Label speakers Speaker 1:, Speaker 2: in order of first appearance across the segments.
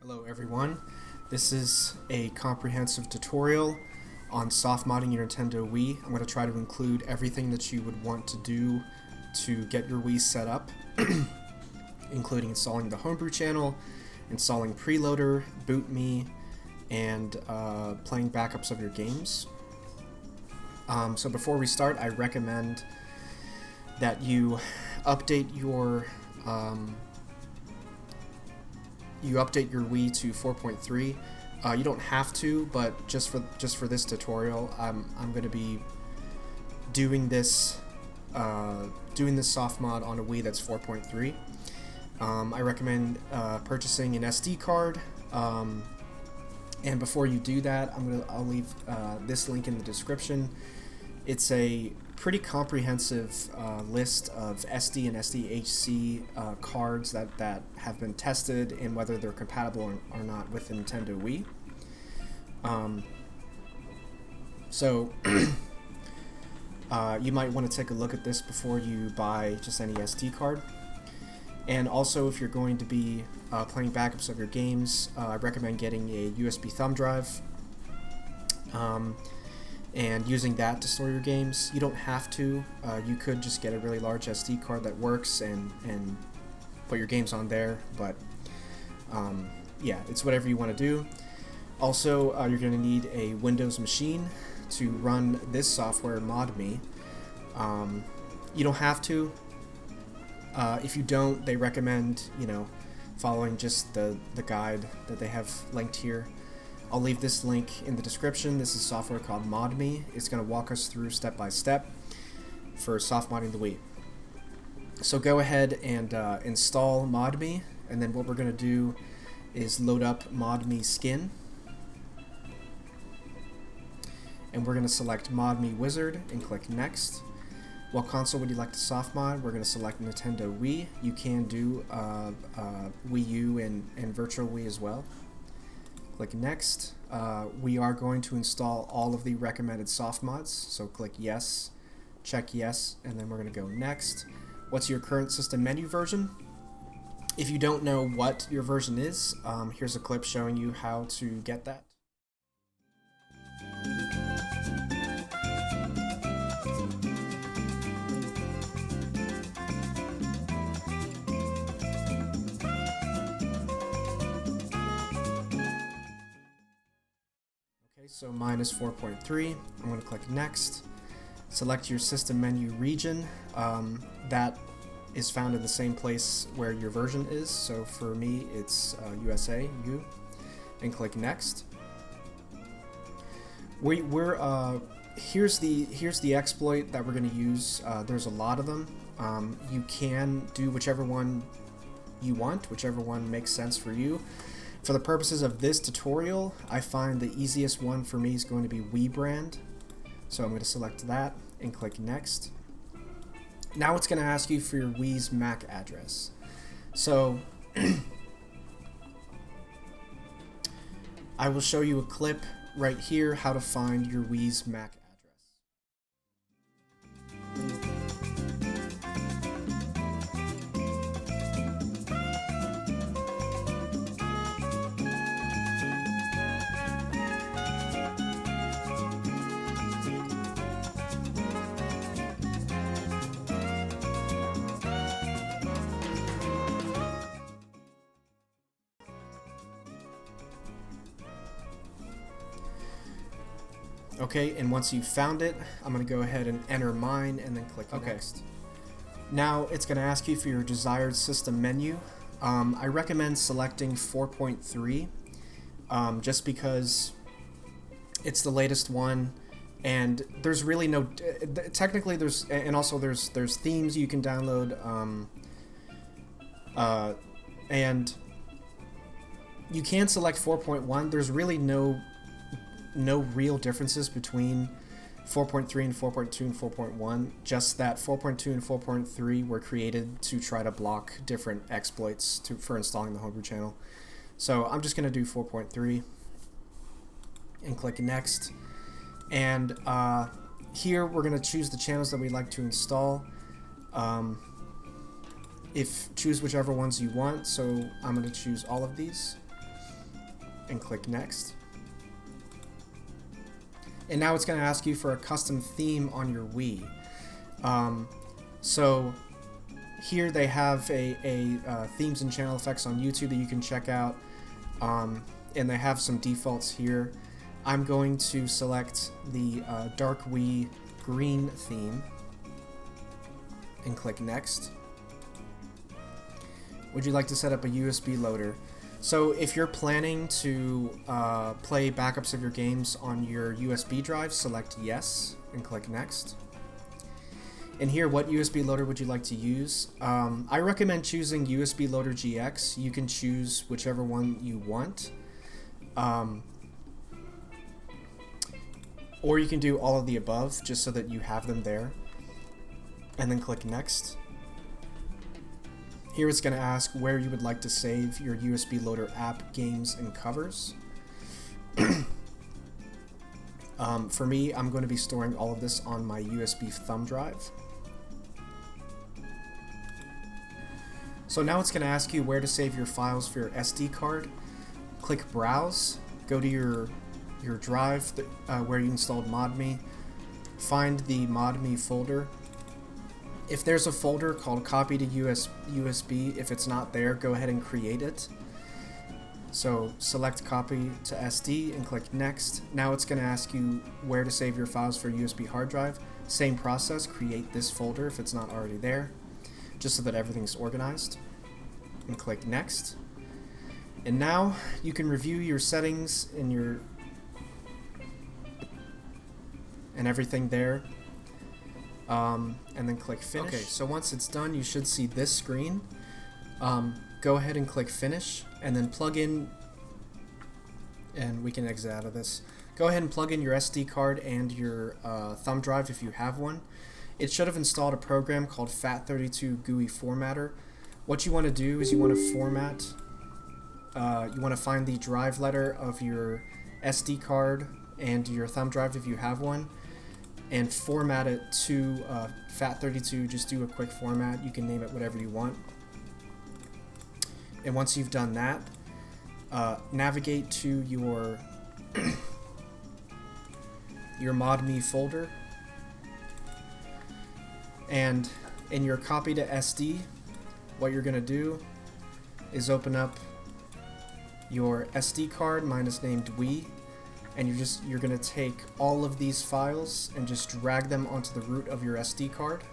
Speaker 1: Hello everyone, this is a comprehensive tutorial on soft modding your Nintendo Wii. I'm going to try to include everything that you would want to do to get your Wii set up, including installing the Homebrew channel, installing Preloader, BootMii, and playing backups of your games. So before we start, I recommend that you update your Wii to 4.3. You don't have to, but just for this tutorial, I'm going to be doing this soft mod on a Wii that's 4.3. I recommend purchasing an SD card, and before you do that, I'll leave this link in the description. It's a pretty comprehensive list of SD and SDHC cards that have been tested and whether they're compatible or not with the Nintendo Wii. So you might want to take a look at this before you buy just any SD card. And also, if you're going to be playing backups of your games, I recommend getting a USB thumb drive and using that to store your games. You don't have to. You could just get a really large SD card that works and put your games on there, but yeah, it's whatever you want to do. Also, you're going to need a Windows machine to run this software, BootMii. You don't have to. If you don't, they recommend, following just the guide that they have linked here. I'll leave this link in the description. This is software called BootMii. It's going to walk us through step by step for soft modding the Wii. So go ahead and install BootMii, and then what we're going to do is load up BootMii skin. And we're going to select BootMii Wizard and click Next. What console would you like to soft mod? We're going to select Nintendo Wii. You can do Wii U and Virtual Wii as well. Click Next. We are going to install all of the recommended soft mods, so click Yes, check Yes, and then we're going to go Next. What's your current system menu version? If you don't know what your version is, here's a clip showing you how to get that. So mine is 4.3. I'm going to click Next. Select your system menu region. That is found in the same place where your version is. So for me, it's USA, U, and click Next. Here's the exploit that we're going to use. There's a lot of them. You can do whichever one you want, whichever one makes sense for you. For the purposes of this tutorial, I find the easiest one for me is going to be WiiBrand. So I'm going to select that and click Next. Now it's going to ask you for your Wii's MAC address. So I will show you a clip right here how to find your Wii's MAC address. Okay, and once you've found it, I'm going to go ahead and enter mine and then click Next. Now it's going to ask you for your desired system menu. I recommend selecting 4.3 just because it's the latest one, and there's really no technically there's themes you can download, and you can select 4.1. There's really no real differences between 4.3 and 4.2 and 4.1, just that 4.2 and 4.3 were created to try to block different exploits for installing the Homebrew channel. So I'm just going to do 4.3 and click Next. And here we're going to choose the channels that we'd like to install. Choose whichever ones you want, so I'm going to choose all of these. and click next. And now it's going to ask you for a custom theme on your Wii. So here they have a themes and channel effects on YouTube that you can check out, and they have some defaults here. I'm going to select the Dark Wii green theme and click next. Would you like to set up a USB loader? So if you're planning to play backups of your games on your USB drive, select yes and click next. And here, what USB loader would you like to use? I recommend choosing USB Loader GX. You can choose whichever one you want. Or you can do all of the above, just so that you have them there. And then click next. Here it's going to ask where you would like to save your USB Loader app, games, and covers. For me, I'm going to be storing all of this on my USB thumb drive. So now it's going to ask you where to save your files for your SD card. Click Browse, go to your drive where you installed BootMii, find the BootMii folder. If there's a folder called Copy to USB, if it's not there, go ahead and create it. So select Copy to SD and click Next. Now it's going to ask you where to save your files for USB hard drive. Same process, create this folder if it's not already there, just so that everything's organized, and click Next. And now you can review your settings and everything there, and then click Finish. Okay, so once it's done, you should see this screen. Go ahead and click Finish, and then plug in, and we can exit out of this. Go ahead and plug in your SD card and your thumb drive if you have one. It should have installed a program called FAT32 GUI Formatter. What you want to do is you want to format, you want to find the drive letter of your SD card and your thumb drive if you have one, and format it to FAT32. Just do a quick format. You can name it whatever you want. And once you've done that, navigate to your your BootMii folder, and in your copy to SD, what you're going to do is open up your SD card. Mine is named Wii, and you're going to take all of these files and just drag them onto the root of your SD card.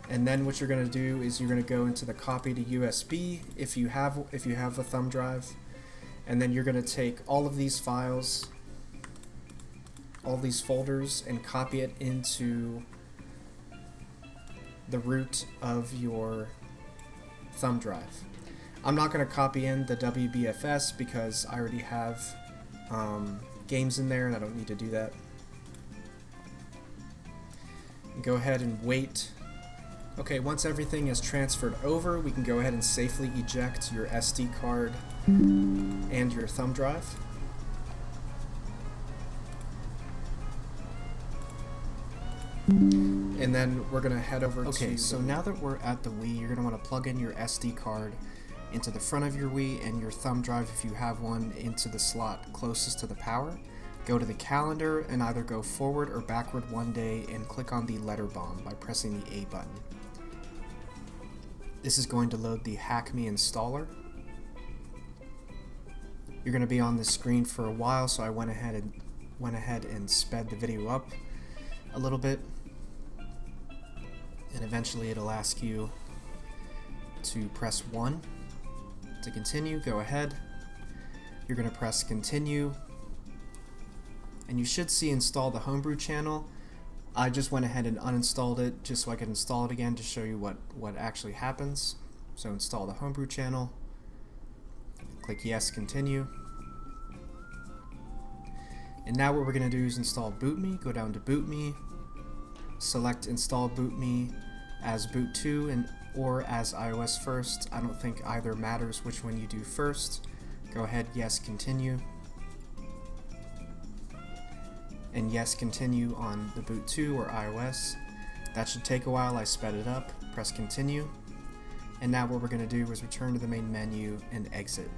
Speaker 1: And then what you're going to do is you're going to go into the copy to USB if you have a thumb drive, and then you're going to take all of these files, all these folders, and copy it into the root of your thumb drive. I'm not going to copy in the WBFS because I already have games in there and I don't need to do that. Go ahead and wait. Okay, once everything is transferred over, we can go ahead and safely eject your SD card and your thumb drive. And then we're going to head over to... Okay, so now that we're at the Wii, you're going to want to plug in your SD card into the front of your Wii and your thumb drive, if you have one, into the slot closest to the power. Go to the calendar and either go forward or backward one day and click on the letter bomb by pressing the A button. This is going to load the HackMe installer. You're going to be on this screen for a while, so I went ahead and sped the video up a little bit, and eventually it'll ask you to press 1 to continue. Go ahead. You're going to press continue, and you should see install the Homebrew channel. I just went ahead and uninstalled it just so I could install it again to show you what actually happens. So install the Homebrew channel, click yes, continue. And now what we're going to do is install BootMii. Go down to BootMii, select install BootMii as boot 2 or as iOS first. I don't think either matters which one you do first. Go ahead, yes, continue. And yes, continue on the boot 2 or iOS. That should take a while. I sped it up, press continue, and now what we're going to do is return to the main menu and exit.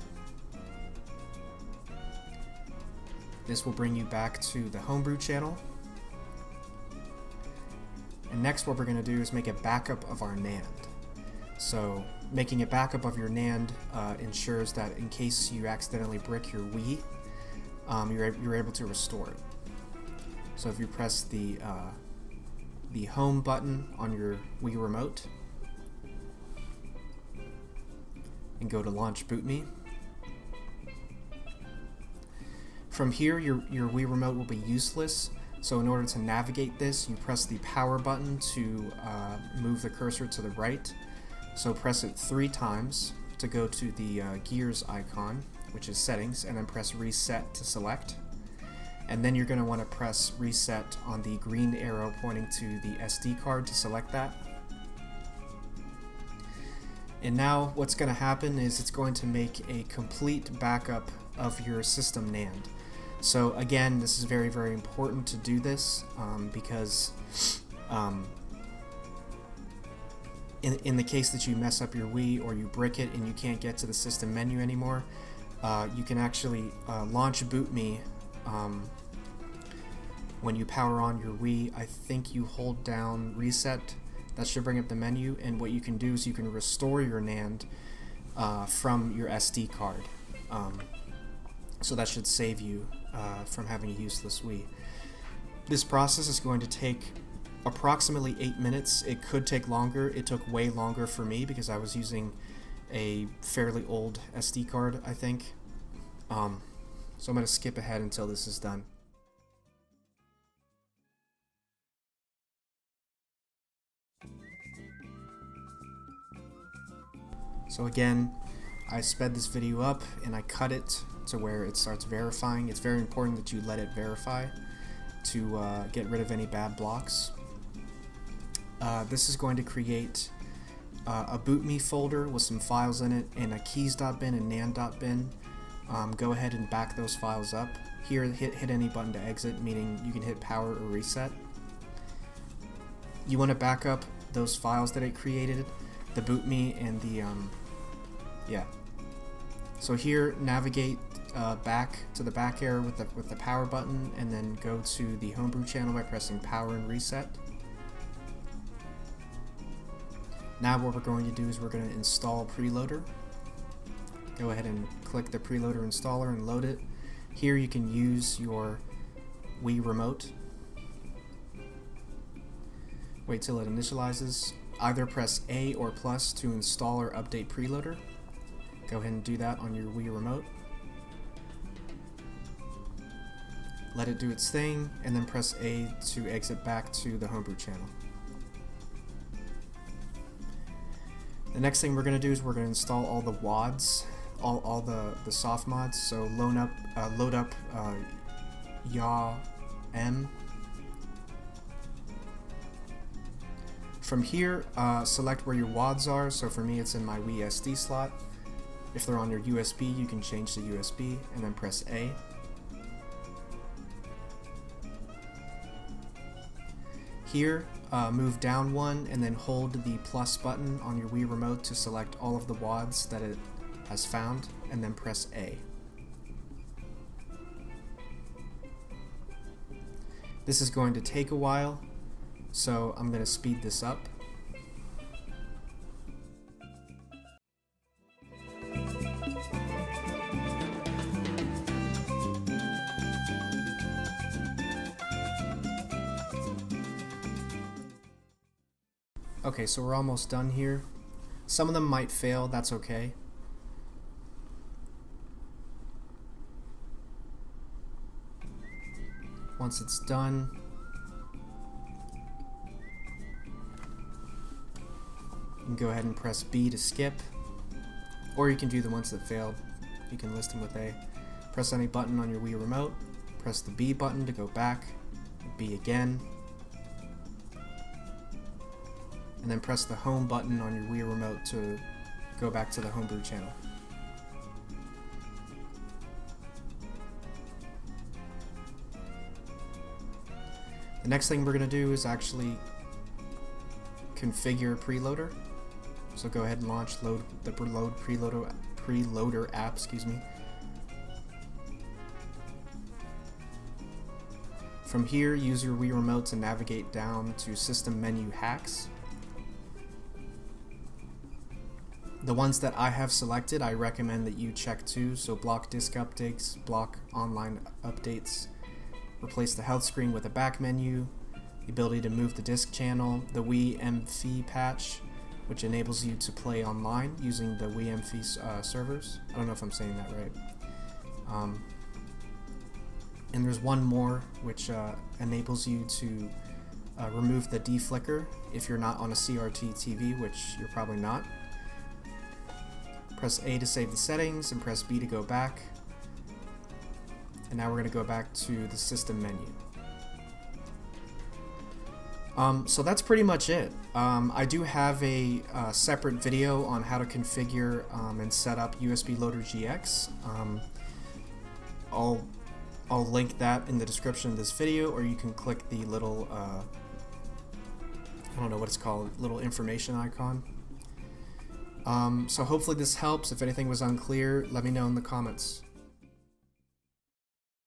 Speaker 1: This will bring you back to the Homebrew channel. And next what we're going to do is make a backup of our NAND. So making a backup of your NAND ensures that in case you accidentally brick your Wii, you're able to restore it. So if you press the home button on your Wii remote and go to launch BootMii. From here your Wii remote will be useless, so in order to navigate this you press the power button to move the cursor to the right. So press it 3 times to go to the gears icon, which is settings, and then press reset to select. And then you're going to want to press reset on the green arrow pointing to the SD card to select that. And now what's going to happen is it's going to make a complete backup of your system NAND. So again, this is very, very important to do this because in the case that you mess up your Wii or you brick it and you can't get to the system menu anymore, you can actually launch BootMii. When you power on your Wii, I think you hold down reset. That should bring up the menu, and what you can do is you can restore your NAND from your SD card. So that should save you from having a useless Wii. This process is going to take approximately 8 minutes. It could take longer. It took way longer for me because I was using a fairly old SD card, I think. So I'm going to skip ahead until this is done. So again, I sped this video up and I cut it to where it starts verifying. It's very important that you let it verify to get rid of any bad blocks. This is going to create a BootMii folder with some files in it and a keys.bin and nan.bin. Go ahead and back those files up. Here, hit any button to exit, meaning you can hit power or reset. You want to back up those files that it created, the BootMii and the So here, navigate back to the back arrow with the power button, and then go to the Homebrew channel by pressing power and reset. Now what we're going to do is we're going to install Preloader. Go ahead and click the Preloader installer and load it. Here you can use your Wii remote. Wait till it initializes. Either press A or plus to install or update Preloader. Go ahead and do that on your Wii remote. Let it do its thing, and then press A to exit back to the Homebrew channel. The next thing we're going to do is we're going to install all the WADs, all the soft mods. So load up YAM. From here, select where your WADs are. So for me, it's in my Wii SD slot. If they're on your USB, you can change to USB and then press A. Here, move down one and then hold the plus button on your Wii remote to select all of the WADs that it has found, and then press A. This is going to take a while, so I'm going to speed this up. Okay, so we're almost done here. Some of them might fail, that's okay. Once it's done, you can go ahead and press B to skip, or you can do the ones that failed. You can list them with A. Press any button on your Wii remote, press the B button to go back, B again, and then press the home button on your Wii remote to go back to the Homebrew channel. The next thing we're going to do is actually configure preloader. So go ahead and launch load preloader app, excuse me. From here, use your Wii Remote to navigate down to System Menu Hacks. The ones that I have selected, I recommend that you check too. So block disk updates, block online updates, replace the health screen with a back menu, the ability to move the disk channel, the WiiMFi patch, which enables you to play online using the WiiMFi servers. I don't know if I'm saying that right. And there's one more which enables you to remove the deflicker if you're not on a CRT TV, which you're probably not. Press A to save the settings and press B to go back. And now we're going to go back to the system menu. So that's pretty much it. I do have a separate video on how to configure and set up USB Loader GX. I'll link that in the description of this video, or you can click the little, I don't know what it's called, little information icon. So hopefully this helps. If anything was unclear, let me know in the comments.